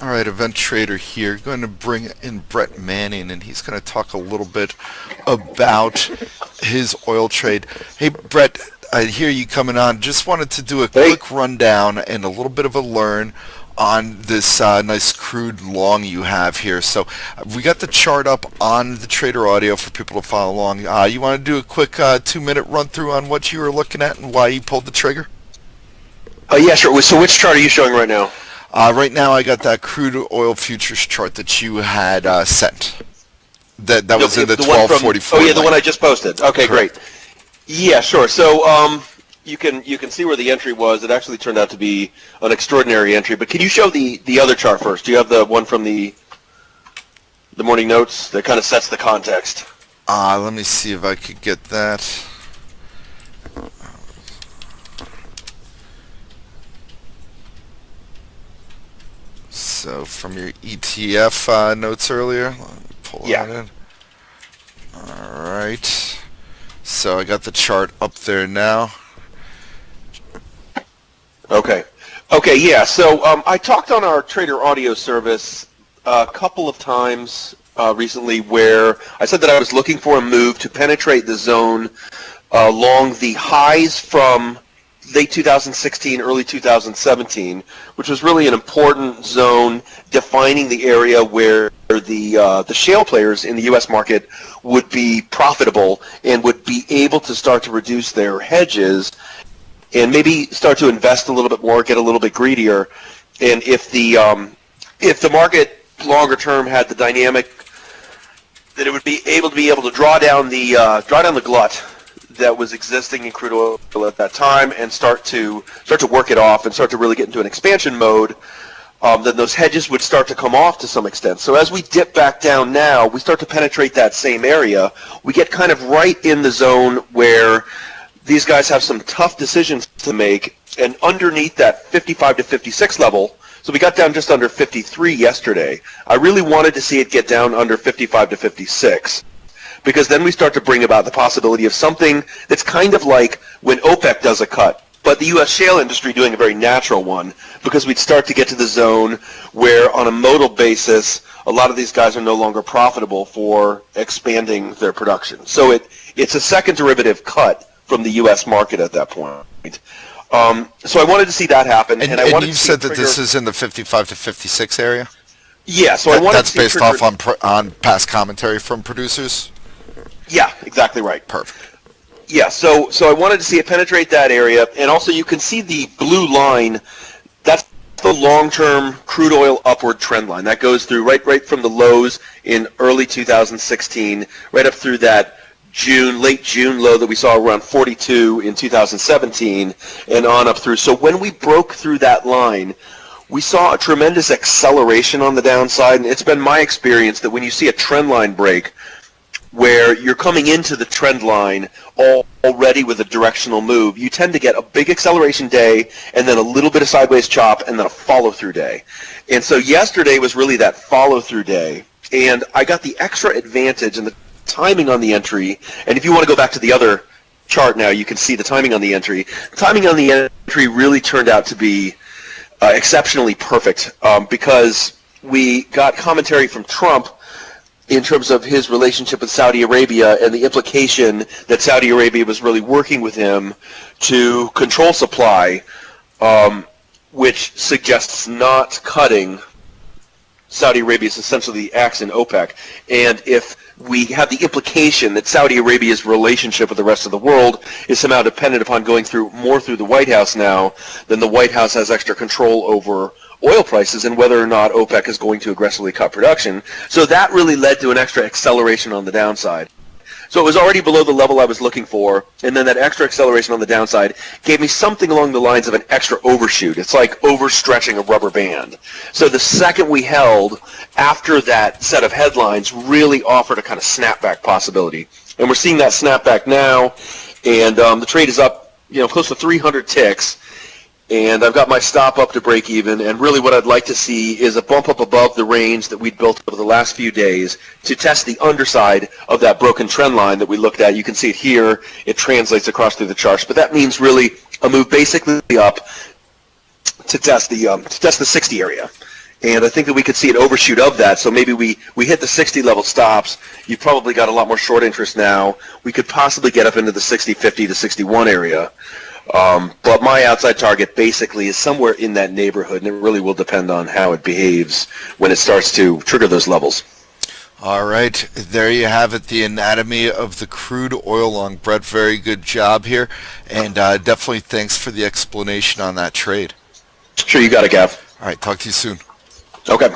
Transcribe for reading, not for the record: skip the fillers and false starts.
All right, Event Trader here. Going to bring in Brett Manning, and he's going to talk a little bit about his oil trade. Hey, Brett, I hear you coming on. Just wanted to do a Hey. quick rundown and a little bit of a learn on this nice crude long you have here. So we got the chart up on the Trader Audio for people to follow along. You want to do a quick 2-minute run through on what you were looking at and why you pulled the trigger? Yeah, sure. So which chart are you showing right now? Right now, I got that crude oil futures chart that you had sent. That was in the one from 1244. Oh yeah, the one I just posted. Okay, Correct. great. Yeah, sure. So you can see where the entry was. It actually turned out to be an extraordinary entry. But can you show the other chart first? Do you have the one from the morning notes that kind of sets the context? Let me see if I could get that. So from your ETF notes earlier, let me pull that in. All right. So I got the chart up there now. Okay. Okay, yeah. So I talked on our Trader Audio service a couple of times recently where I said that I was looking for a move to penetrate the zone along the highs from late 2016, early 2017, which was really an important zone defining the area where the shale players in the U.S. market would be profitable and would be able to start to reduce their hedges and maybe start to invest a little bit more, get a little bit greedier. And if the market longer term had the dynamic that it would be able to draw down the glut that was existing in crude oil at that time and start to work it off and start to really get into an expansion mode, then those hedges would start to come off to some extent. So as we dip back down now, we start to penetrate that same area. We get kind of right in the zone where these guys have some tough decisions to make, and underneath that 55 to 56 level, so we got down just under 53 yesterday. I really wanted to see it get down under 55 to 56. Because then we start to bring about the possibility of something that's kind of like when OPEC does a cut, but the U.S. shale industry doing a very natural one, because we'd start to get to the zone where on a modal basis, a lot of these guys are no longer profitable for expanding their production. So it's a second derivative cut from the U.S. market at that point. So I wanted to see that happen. And I wanted you to see said that this is in the 55 to 56 area? Yeah, so I wanted that's to see based off on past commentary from producers? Yeah, exactly right. Perfect. Yeah, so I wanted to see it penetrate that area, and also you can see the blue line. That's the long-term crude oil upward trend line. That goes through right from the lows in early 2016, right up through that late June low that we saw around 42 in 2017, and on up through. So when we broke through that line, we saw a tremendous acceleration on the downside, and it's been my experience that when you see a trend line break, where you're coming into the trend line already with a directional move, you tend to get a big acceleration day and then a little bit of sideways chop and then a follow-through day. And so yesterday was really that follow-through day, and I got the extra advantage in the timing on the entry. And if you want to go back to the other chart now, you can see the timing on the entry. The timing on the entry really turned out to be exceptionally perfect because we got commentary from Trump in terms of his relationship with Saudi Arabia and the implication that Saudi Arabia was really working with him to control supply, which suggests not cutting Saudi Arabia's essentially acts in OPEC. And if we have the implication that Saudi Arabia's relationship with the rest of the world is somehow dependent upon going more through the White House now, then the White House has extra control over oil prices and whether or not OPEC is going to aggressively cut production. So that really led to an extra acceleration on the downside. So it was already below the level I was looking for, and then that extra acceleration on the downside gave me something along the lines of an extra overshoot. It's like overstretching a rubber band. So the second we held after that set of headlines really offered a kind of snapback possibility. And we're seeing that snapback now, and the trade is up, close to 300 ticks. And I've got my stop up to break even, and really what I'd like to see is a bump up above the range that we'd built over the last few days to test the underside of that broken trend line that we looked at. You can see it here. It translates across through the charts, but that means really a move basically up to test the 60 area. And I think that we could see an overshoot of that. So maybe we hit the 60 level stops. You've probably got a lot more short interest now. We could possibly get up into the 60, 50 to 61 area. But my outside target basically is somewhere in that neighborhood, and it really will depend on how it behaves when it starts to trigger those levels. All right, there you have it, the anatomy of the crude oil long. Brett, very good job here, and definitely thanks for the explanation on that trade. Sure, you got it, Gav. All right, talk to you soon. Okay.